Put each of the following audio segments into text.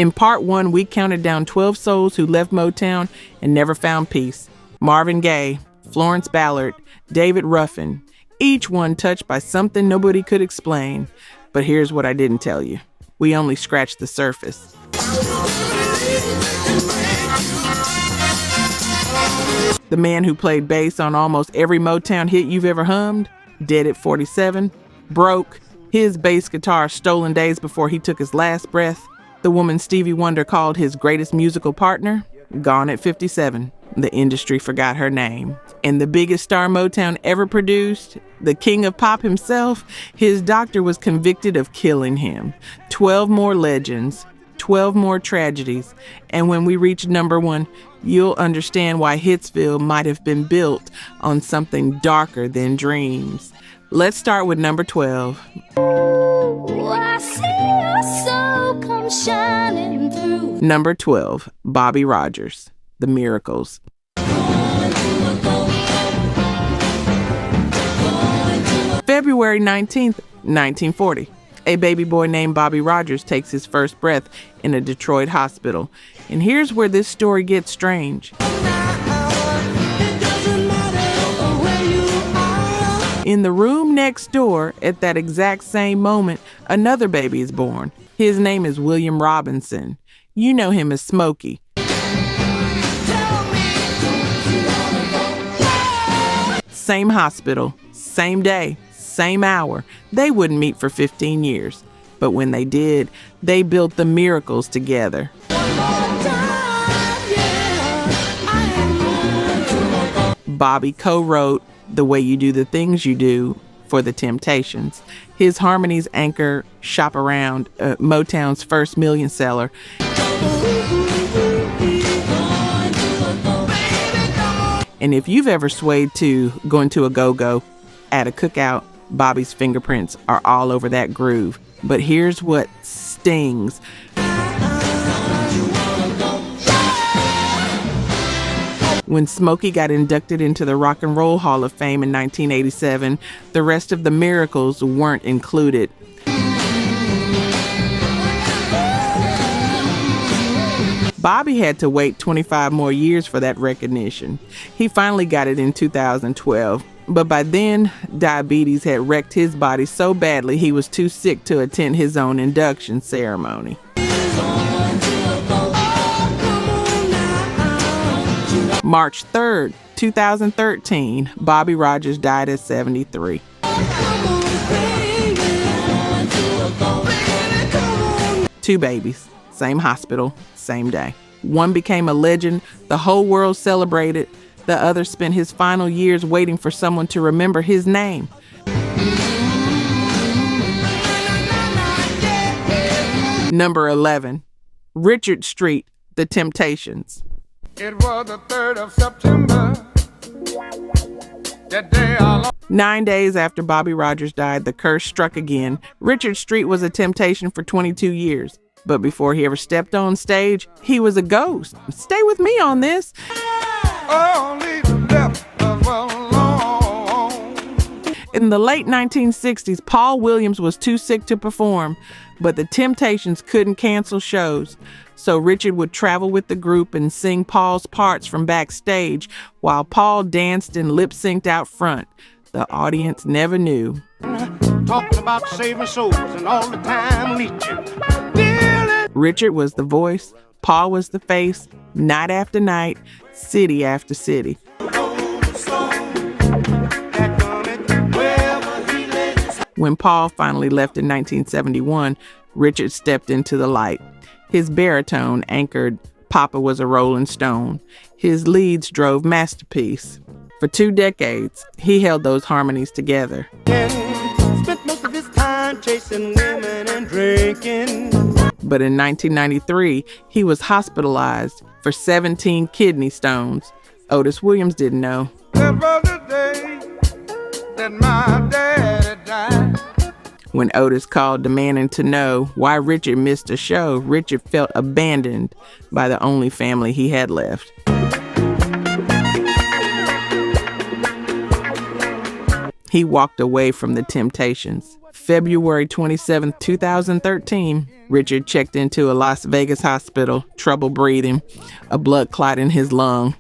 In part 1, we counted down 12 souls who left Motown and never found peace. Marvin Gaye, Florence Ballard, David Ruffin, each one touched by something nobody could explain. But here's what I didn't tell you. We only scratched the surface. The man who played bass on almost every Motown hit you've ever hummed, dead at 47, broke, his bass guitar stolen days before he took his last breath. The woman Stevie Wonder called his greatest musical partner, gone at 57. The industry forgot her name. And the biggest star Motown ever produced, the king of pop himself, his doctor was convicted of killing him. 12 more legends, 12 more tragedies. And when we reach number 1, you'll understand why Hitsville might have been built on something darker than dreams. Let's start with number 12. Ooh, I see your soul come shining through. Number 12, Bobby Rogers, The Miracles. February 19th, 1940. A baby boy named Bobby Rogers takes his first breath in a Detroit hospital. And here's where this story gets strange. In the room next door, at that exact same moment, another baby is born. His name is William Robinson. You know him as Smokey. Same hospital, same day, same hour. They wouldn't meet for 15 years. But when they did, they built the Miracles together. Bobby co-wrote The Way You Do the Things You Do for the Temptations. His harmonies anchor Shop Around, Motown's first million seller. And if you've ever swayed to Going to a Go-Go at a cookout, Bobby's fingerprints are all over that groove. But here's what stings. When Smokey got inducted into the Rock and Roll Hall of Fame in 1987, the rest of the Miracles weren't included. Bobby had to wait 25 more years for that recognition. He finally got it in 2012, but by then, diabetes had wrecked his body so badly he was too sick to attend his own induction ceremony. March 3rd, 2013, Bobby Rogers died at 73. Two babies, same hospital, same day. One became a legend, the whole world celebrated. The other spent his final years waiting for someone to remember his name. Number 11, Richard Street, The Temptations. It was the 3rd of September. That day 9 days after Bobby Rogers died, the curse struck again. Richard Street was a temptation for 22 years. But before he ever stepped on stage, he was a ghost. Stay with me on this. In the late 1960s, Paul Williams was too sick to perform, but the Temptations couldn't cancel shows. So Richard would travel with the group and sing Paul's parts from backstage while Paul danced and lip-synced out front. The audience never knew. Talking about saving souls and all the time leeching. Richard was the voice, Paul was the face, night after night, city after city. When Paul finally left in 1971, Richard stepped into the light. His baritone anchored Papa Was a Rolling Stone. His leads drove Masterpiece. For 2 decades, he held those harmonies together. Spent most of his time chasing women and drinking. But in 1993, he was hospitalized for 17 kidney stones. Otis Williams didn't know. That was the day that my daddy died. When Otis called demanding to know why Richard missed a show, Richard felt abandoned by the only family he had left. He walked away from the Temptations. February 27, 2013, Richard checked into a Las Vegas hospital, trouble breathing, a blood clot in his lung.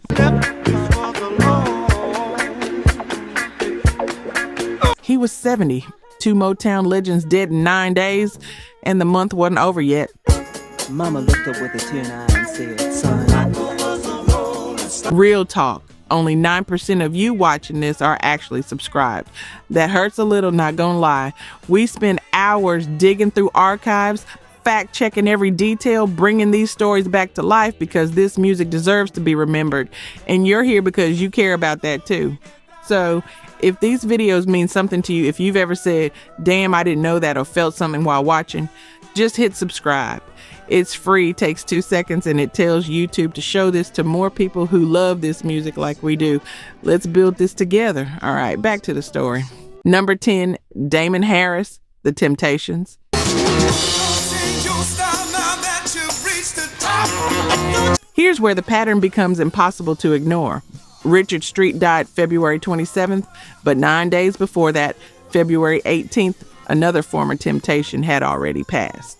He was 70. Two Motown legends dead in 9 days, and the month wasn't over yet. Mama looked up with a tear in her eye and said, son. Real talk. Only 9% of you watching this are actually subscribed. That hurts a little, not gonna lie. We spend hours digging through archives, fact-checking every detail, bringing these stories back to life because this music deserves to be remembered. And you're here because you care about that too. So if these videos mean something to you, if you've ever said, damn, I didn't know that, or felt something while watching, just hit subscribe. It's free, takes 2 seconds, and it tells YouTube to show this to more people who love this music like we do. Let's build this together. All right, back to the story. Number 10, Damon Harris, The Temptations. Here's where the pattern becomes impossible to ignore. Richard Street died February 27th, but 9 days before that, February 18th, another former Temptation had already passed.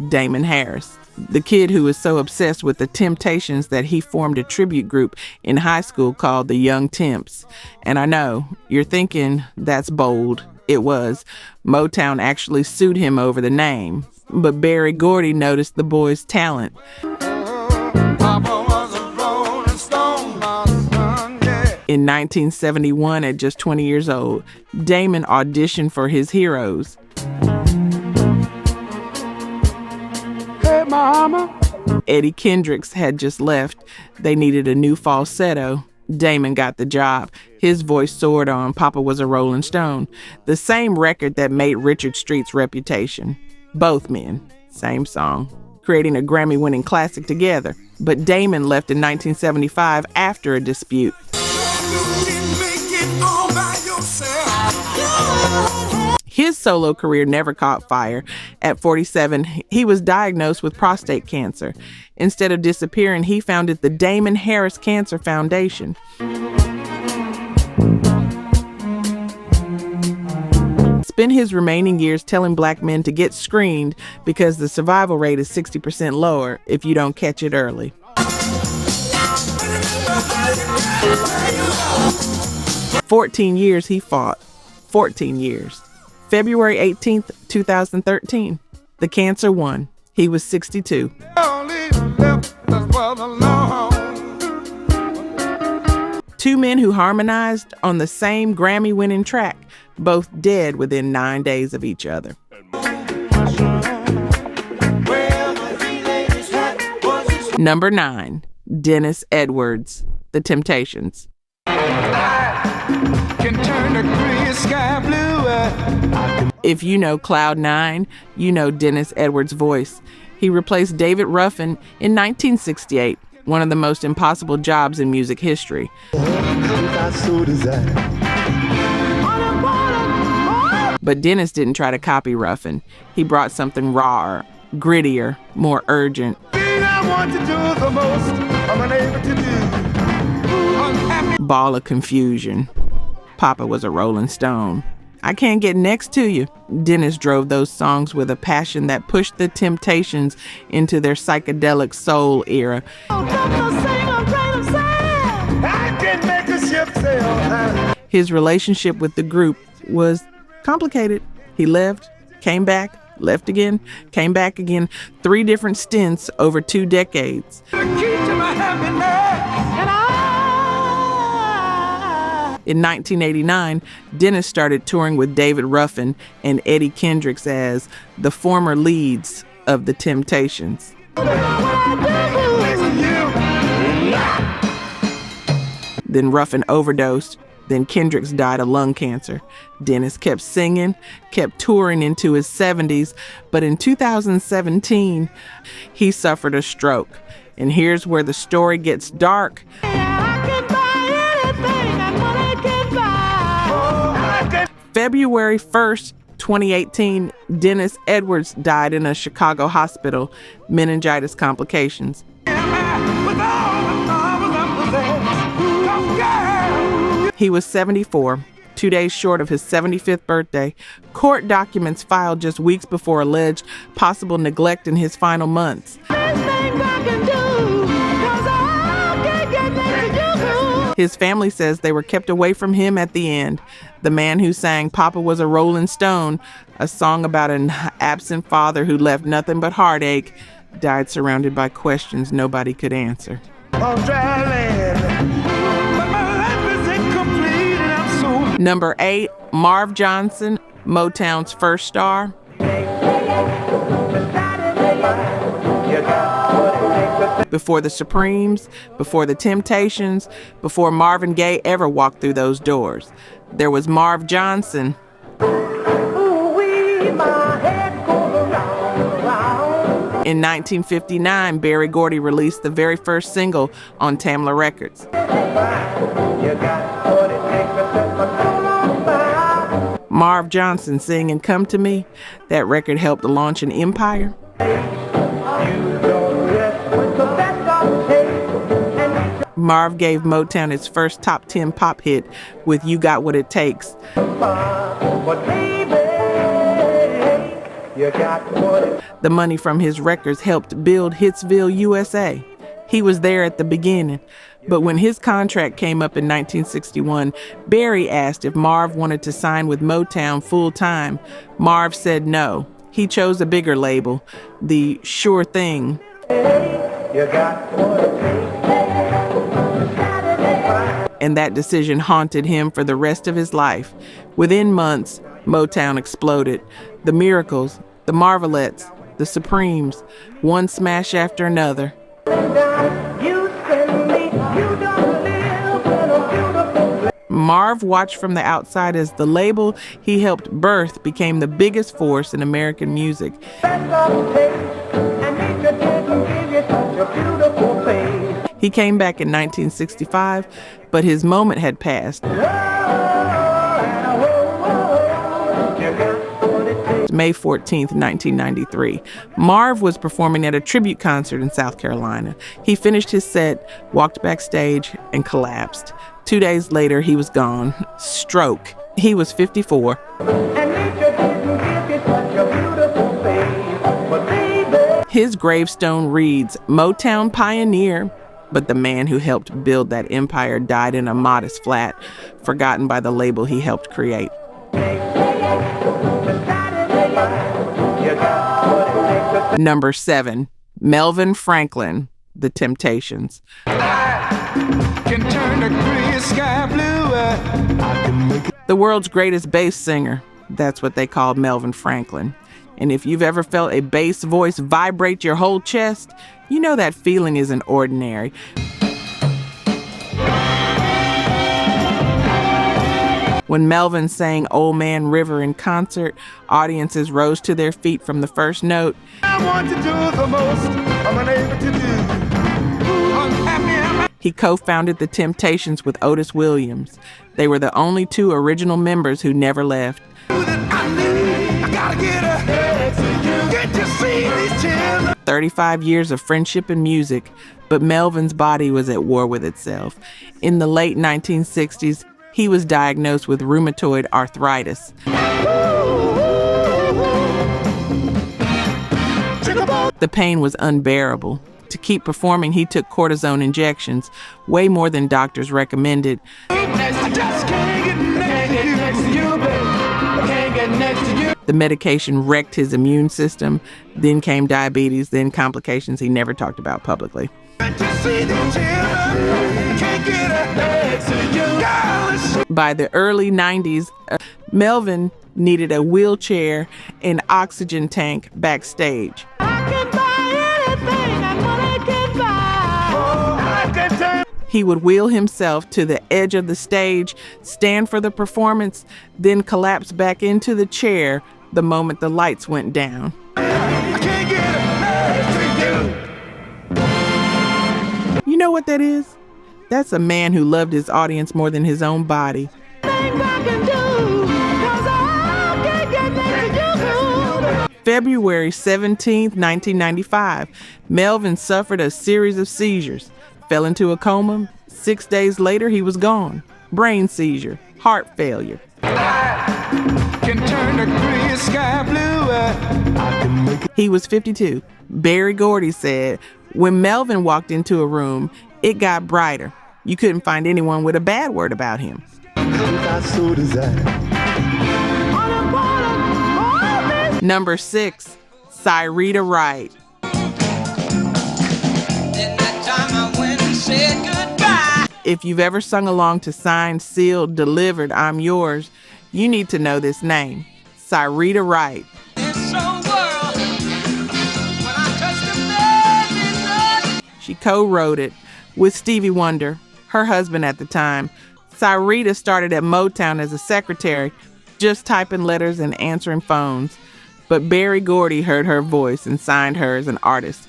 Damon Harris, the kid who was so obsessed with the Temptations that he formed a tribute group in high school called the Young Temps. And I know, you're thinking, that's bold. It was. Motown actually sued him over the name. But Berry Gordy noticed the boy's talent. In 1971, at just 20 years old, Damon auditioned for his heroes. Hey, mama. Eddie Kendricks had just left. They needed a new falsetto. Damon got the job. His voice soared on Papa Was a Rolling Stone, the same record that made Richard Street's reputation. Both men, same song, creating a Grammy-winning classic together. But Damon left in 1975 after a dispute. His solo career never caught fire. At 47, he was diagnosed with prostate cancer. Instead of disappearing, he founded the Damon Harris Cancer Foundation. Spent his remaining years telling black men to get screened because the survival rate is 60% lower if you don't catch it early. 14 years he fought. 14 years. February 18th, 2013. The cancer won. He was 62. Two men who harmonized on the same Grammy-winning track, both dead within 9 days of each other. Number 9, Dennis Edwards, The Temptations. If you know Cloud 9, you know Dennis Edwards' voice. He replaced David Ruffin in 1968, one of the most impossible jobs in music history. But Dennis didn't try to copy Ruffin. He brought something rawer, grittier, more urgent. Ball of confusion. Papa Was a Rolling Stone. I Can't Get Next to You. Dennis drove those songs with a passion that pushed the Temptations into their psychedelic soul era. His relationship with the group was complicated. He left, came back, left again, came back again. 3 different stints over 2 decades. In 1989, Dennis started touring with David Ruffin and Eddie Kendricks as the former leads of the Temptations. Then Ruffin overdosed. Then Kendricks died of lung cancer. Dennis kept singing, kept touring into his 70s, but in 2017, he suffered a stroke. And here's where the story gets dark. February 1st, 2018, Dennis Edwards died in a Chicago hospital, meningitis complications. He was 74, 2 days short of his 75th birthday. Court documents filed just weeks before alleged possible neglect in his final months. His family says they were kept away from him at the end. The man who sang Papa Was a Rolling Stone, a song about an absent father who left nothing but heartache, died surrounded by questions nobody could answer. Number 8, Marv Johnson, Motown's first star. Before the Supremes, before the Temptations, before Marvin Gaye ever walked through those doors, there was Marv Johnson. In 1959, Berry Gordy released the very first single on Tamla Records. Marv Johnson singing Come to Me, that record helped launch an empire. Marv gave Motown its first top 10 pop hit with You Got What It Takes. The money from his records helped build Hitsville, USA. He was there at the beginning, but when his contract came up in 1961, Berry asked if Marv wanted to sign with Motown full-time. Marv said no. He chose a bigger label, the Sure Thing. And that decision haunted him for the rest of his life. Within months, Motown exploded. The Miracles, the Marvelettes, the Supremes, one smash after another. Marv watched from the outside as the label he helped birth became the biggest force in American music. He came back in 1965, but his moment had passed. May 14th, 1993. Marv was performing at a tribute concert in South Carolina. He finished his set, walked backstage, and collapsed. 2 days later, he was gone. Stroke. He was 54. His gravestone reads, Motown pioneer, but the man who helped build that empire died in a modest flat, forgotten by the label he helped create. Number 7, Melvin Franklin, The Temptations. The world's greatest bass singer, that's what they called Melvin Franklin. And if you've ever felt a bass voice vibrate your whole chest, you know that feeling isn't ordinary. When Melvin sang Old Man River in concert, audiences rose to their feet from the first note. I want to do the most I'm unable to do. He co-founded The Temptations with Otis Williams. They were the only two original members who never left. 35 years of friendship and music, but Melvin's body was at war with itself. In the late 1960s, he was diagnosed with rheumatoid arthritis. The pain was unbearable. To keep performing, he took cortisone injections, way more than doctors recommended. The medication wrecked his immune system. Then came diabetes, then complications he never talked about publicly. By the early 90s, Melvin needed a wheelchair and oxygen tank backstage. He would wheel himself to the edge of the stage, stand for the performance, then collapse back into the chair the moment the lights went down. You know what that is? That's a man who loved his audience more than his own body. February 17th, 1995, Melvin suffered a series of seizures, fell into a coma. 6 days later, he was gone. brain seizure, heart failure. Can turn the gray sky blue. I can make it. He was 52. Berry Gordy said, when Melvin walked into a room, it got brighter. You couldn't find anyone with a bad word about him. So desire. Number 6, Syreeta Wright. If you've ever sung along to Signed, Sealed, Delivered, I'm Yours, you need to know this name, Syreeta Wright. She co-wrote it with Stevie Wonder, her husband at the time. Syreeta started at Motown as a secretary, just typing letters and answering phones. But Berry Gordy heard her voice and signed her as an artist.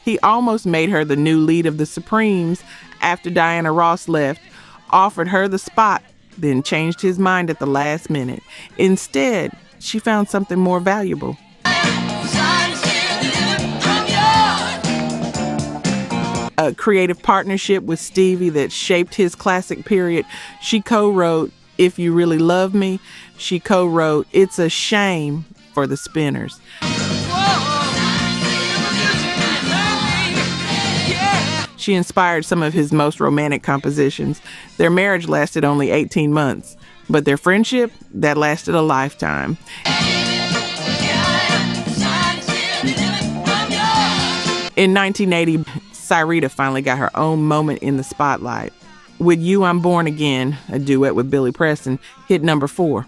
He almost made her the new lead of the Supremes after Diana Ross left, offered her the spot, then changed his mind at the last minute. Instead, she found something more valuable. A creative partnership with Stevie that shaped his classic period. She co-wrote If You Really Love Me. She co-wrote It's a Shame for the Spinners. She inspired some of his most romantic compositions. Their marriage lasted only 18 months, but their friendship, that lasted a lifetime. In 1980, Syreeta finally got her own moment in the spotlight. With You, I'm Born Again, a duet with Billy Preston, hit number 4.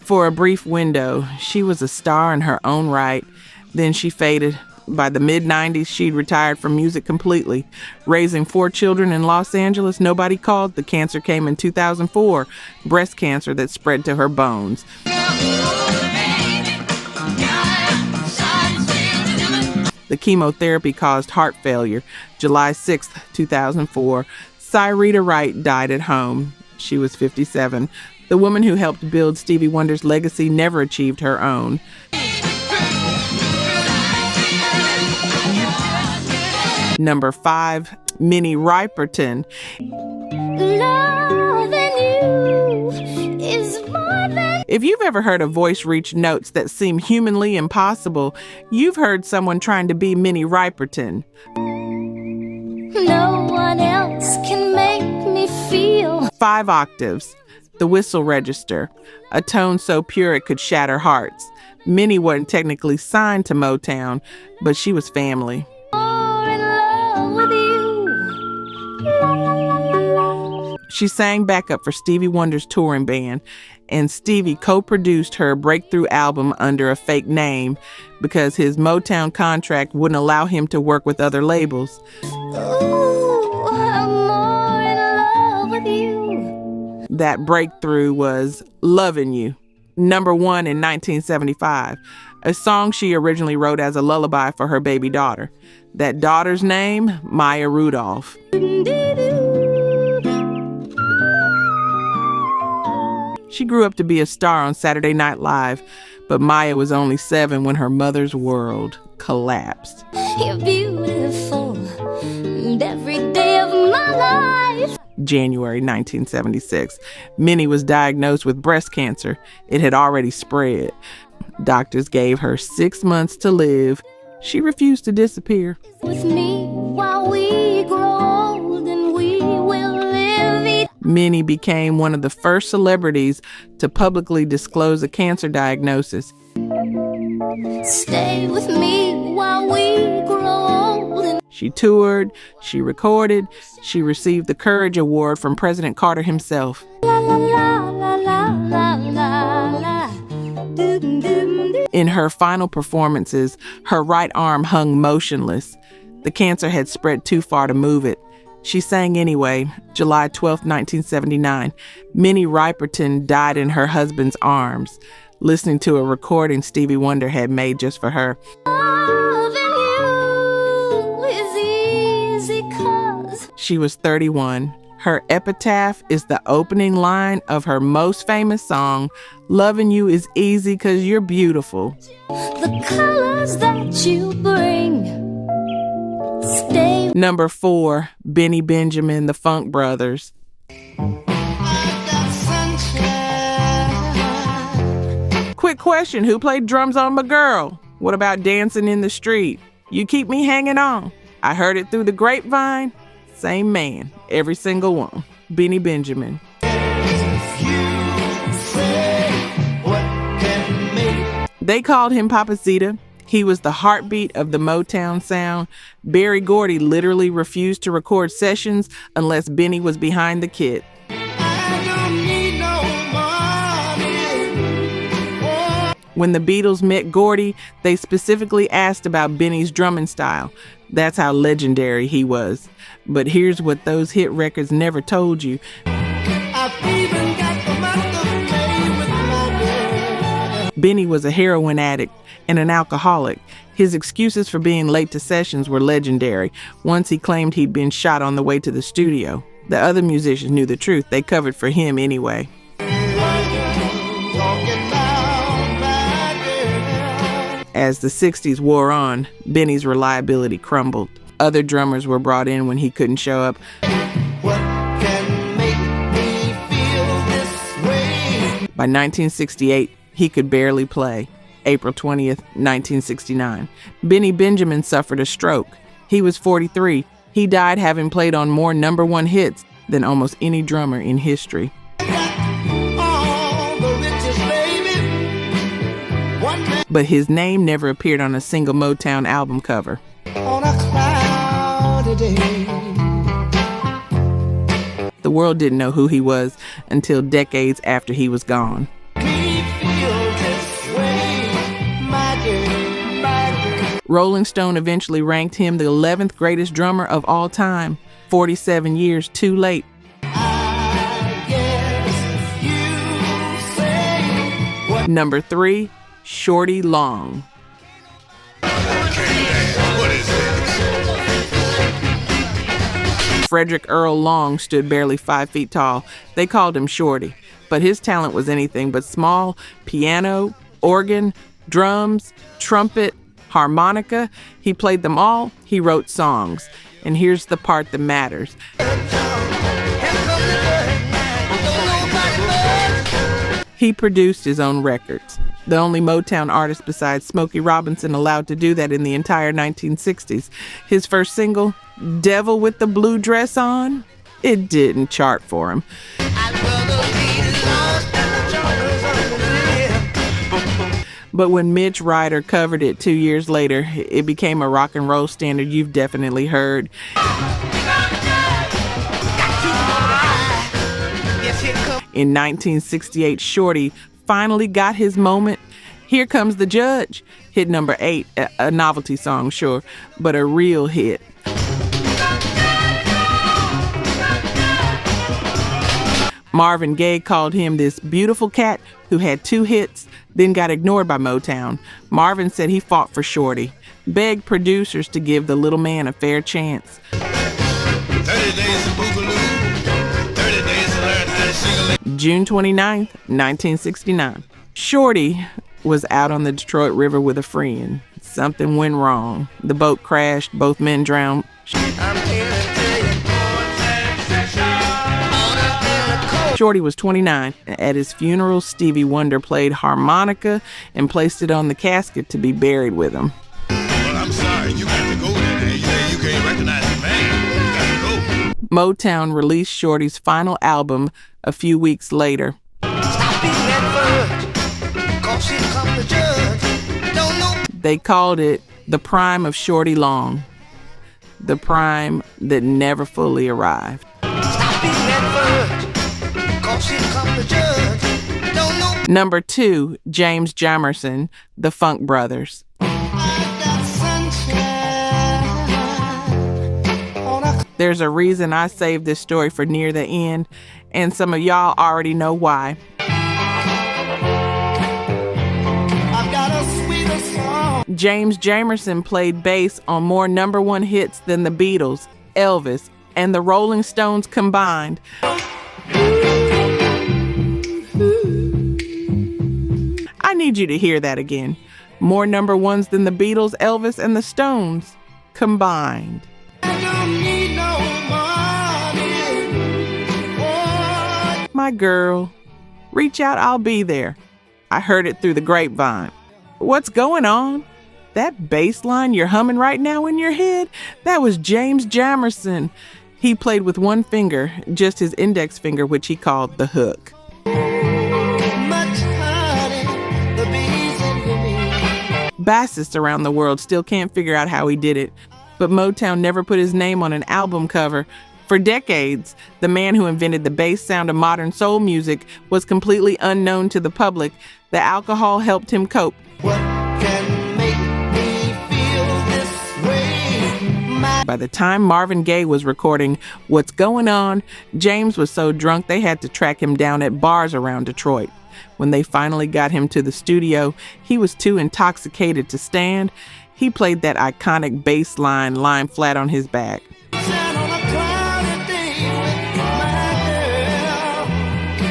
For a brief window, she was a star in her own right. Then she faded. By the mid-90s, she'd retired from music completely. Raising 4 children in Los Angeles, nobody called. The cancer came in 2004, breast cancer that spread to her bones. The chemotherapy caused heart failure. July 6, 2004, Syreeta Wright died at home. She was 57. The woman who helped build Stevie Wonder's legacy never achieved her own. Number 5, Minnie Riperton. If you've ever heard a voice reach notes that seem humanly impossible, you've heard someone trying to be Minnie Riperton. No one else can make me feel 5 octaves, the whistle register, a tone so pure it could shatter hearts. Minnie wasn't technically signed to Motown, but she was family. more in love with you. La, la, la, la, la. She sang backup for Stevie Wonder's touring band, and Stevie co-produced her breakthrough album under a fake name because his Motown contract wouldn't allow him to work with other labels. Ooh, I'm more in love with you. That breakthrough was Lovin' You, number 1 in 1975, a song she originally wrote as a lullaby for her baby daughter. That daughter's name, Maya Rudolph. She grew up to be a star on Saturday Night Live, but Maya was only 7 when her mother's world collapsed. You're beautiful, and every day of my life. January 1976. Minnie was diagnosed with breast cancer. It had already spread. Doctors gave her 6 months to live. She refused to disappear. With me while we grow old and we will live it. Minnie became one of the first celebrities to publicly disclose a cancer diagnosis. Stay with me while we grow old and She toured, she recorded, she received the Courage Award from President Carter himself. la la la la la la la la. Doom, doom, doom. In her final performances, her right arm hung motionless. The cancer had spread too far to move it. She sang anyway. July 12, 1979. Minnie Riperton died in her husband's arms, listening to a recording Stevie Wonder had made just for her. Loving you is easy 'cause She was 31. Her epitaph is the opening line of her most famous song, "Loving You Is Easy 'Cause You're Beautiful." The colors that you bring stay. Number 4, Benny Benjamin, the Funk Brothers. Quick question, who played drums on My Girl? What about Dancing in the Street? You Keep Me Hanging On. I heard it through the grapevine. Same man, every single one. Benny Benjamin. They called him Papacita. He was the heartbeat of the Motown sound. Berry Gordy literally refused to record sessions unless Benny was behind the kit. When the Beatles met Gordy, they specifically asked about Benny's drumming style. That's how legendary he was. But here's what those hit records never told you. Benny was a heroin addict and an alcoholic. His excuses for being late to sessions were legendary. Once he claimed he'd been shot on the way to the studio. The other musicians knew the truth. They covered for him anyway. As the 60s wore on, Benny's reliability crumbled. Other drummers were brought in when he couldn't show up. What can make me feel this way? By 1968, he could barely play. April 20th, 1969. Benny Benjamin suffered a stroke. He was 43. He died having played on more number 1 hits than almost any drummer in history. But his name never appeared on a single Motown album cover. On a cloudy day. The world didn't know who he was until decades after he was gone. Rolling Stone eventually ranked him the 11th greatest drummer of all time. 47 years too late. Number 3, Shorty Long. Frederick Earl Long stood barely 5 feet tall. They called him Shorty, but his talent was anything but small. Piano, organ, drums, trumpet, harmonica. He played them all. He wrote songs. And here's the part that matters. He produced his own records. The only Motown artist besides Smokey Robinson allowed to do that in the entire 1960s. His first single, Devil with the Blue Dress On, it didn't chart for him. But when Mitch Ryder covered it 2 years later, it became a rock and roll standard you've definitely heard. In 1968, Shorty finally got his moment. Here Comes the Judge, hit number 8, a novelty song, sure, but a real hit. Marvin Gaye called him this beautiful cat who had 2 hits, then got ignored by Motown. Marvin said he fought for Shorty, begged producers to give the little man a fair chance. 30 days of boogaloo, 30 days to learn how to sing a June 29th, 1969. Shorty was out on the Detroit River with a friend. Something went wrong. The boat crashed, both men drowned. Shorty was 29. At his funeral, Stevie Wonder played harmonica and placed it on the casket to be buried with him. Well, I'm sorry, you got to go today. You can't recognize the man. You got to go. Motown released Shorty's final album a few weeks later. They called it The Prime of Shorty Long. The prime that never fully arrived. Number 2, James Jamerson, the Funk Brothers. There's a reason I saved this story for near the end, and some of y'all already know why. James Jamerson played bass on more number 1 hits than the Beatles, Elvis, and the Rolling Stones combined. I need you to hear that again. More number ones than the Beatles, Elvis, and the Stones combined. My girl, reach out, I'll be there. I heard it through the grapevine. What's going on? That bass line you're humming right now in your head? That was James Jamerson. He played with one finger, just his index finger, which he called the hook. Bassists around the world still can't figure out how he did it, but Motown never put his name on an album cover. For decades, the man who invented the bass sound of modern soul music was completely unknown to the public. The alcohol helped him cope. What can make me feel this way? By the time Marvin Gaye was recording What's Going On, James was so drunk they had to track him down at bars around Detroit. When they finally got him to the studio, he was too intoxicated to stand. He played that iconic bass line lying flat on his back.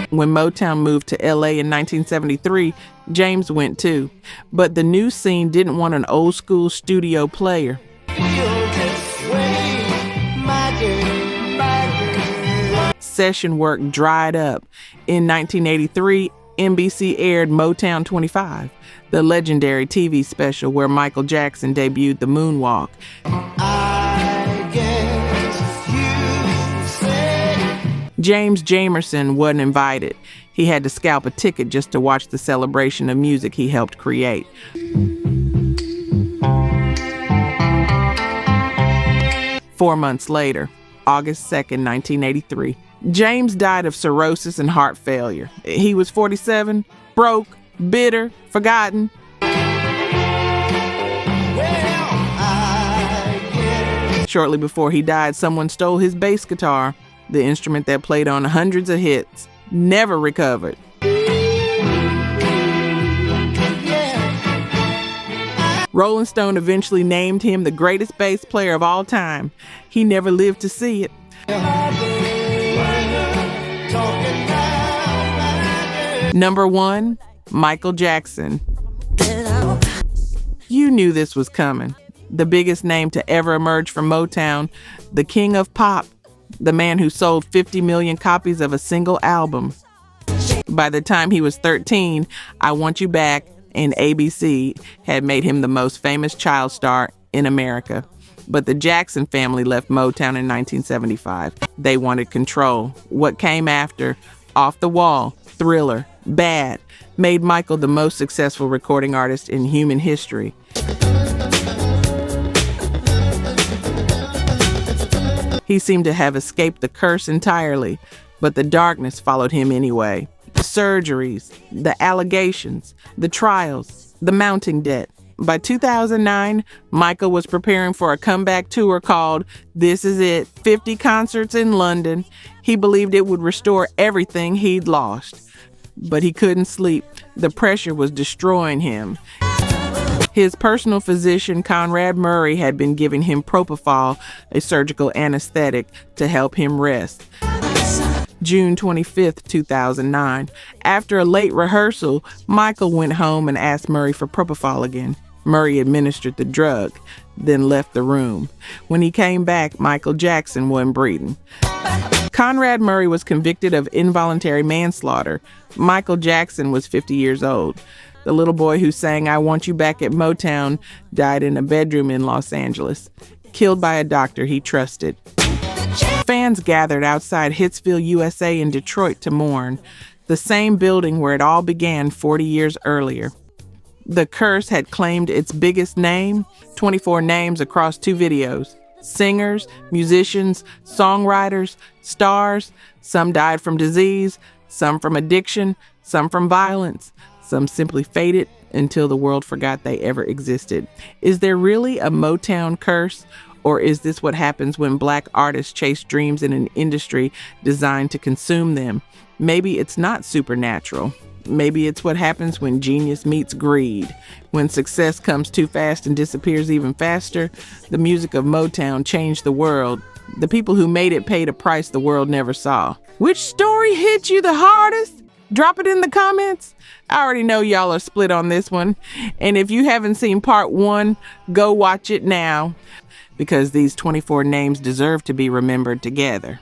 When Motown moved to LA in 1973, James went too. But the new scene didn't want an old school studio player. Session work dried up. In 1983, NBC aired Motown 25, the legendary TV special where Michael Jackson debuted the moonwalk. James Jamerson wasn't invited. He had to scalp a ticket just to watch the celebration of music he helped create. Four months later, August 2nd, 1983, James died of cirrhosis and heart failure. He was 47, broke, bitter, forgotten. Shortly before he died, someone stole his bass guitar, the instrument that played on hundreds of hits, never recovered. Rolling Stone eventually named him the greatest bass player of all time. He never lived to see it. Number 1, Michael Jackson. You knew this was coming. The biggest name to ever emerge from Motown, the king of pop, the man who sold 50 million copies of a single album. By the time he was 13, I Want You Back and ABC had made him the most famous child star in America. But the Jackson family left Motown in 1975. They wanted control. What came after, Off the Wall, Thriller, Bad, made Michael the most successful recording artist in human history. He seemed to have escaped the curse entirely, but the darkness followed him anyway. The surgeries, the allegations, the trials, the mounting debt. By 2009, Michael was preparing for a comeback tour called This Is It, 50 concerts in London. He believed it would restore everything he'd lost. But he couldn't sleep. The pressure was destroying him. His personal physician, Conrad Murray, had been giving him propofol, a surgical anesthetic, to help him rest. June 25th, 2009. After a late rehearsal, Michael went home and asked Murray for propofol again. Murray administered the drug, then left the room. When he came back, Michael Jackson wasn't breathing. Conrad Murray was convicted of involuntary manslaughter. Michael Jackson was 50 years old. The little boy who sang I Want You Back at Motown died in a bedroom in Los Angeles, killed by a doctor he trusted. Fans gathered outside Hitsville, USA in Detroit to mourn, the same building where it all began 40 years earlier. The curse had claimed its biggest name, 24 names across 2 videos. Singers, musicians, songwriters, stars. Some died from disease, some from addiction, some from violence. Some simply faded until the world forgot they ever existed. Is there really a Motown curse? Or is this what happens when black artists chase dreams in an industry designed to consume them? Maybe it's not supernatural. Maybe it's what happens when genius meets greed. When success comes too fast and disappears even faster. The music of Motown changed the world, The people who made it paid a price the world never saw. Which story hit you the hardest? Drop it in the comments. I already know y'all are split on this one. And if you haven't seen part 1, go watch it now, because these 24 names deserve to be remembered together.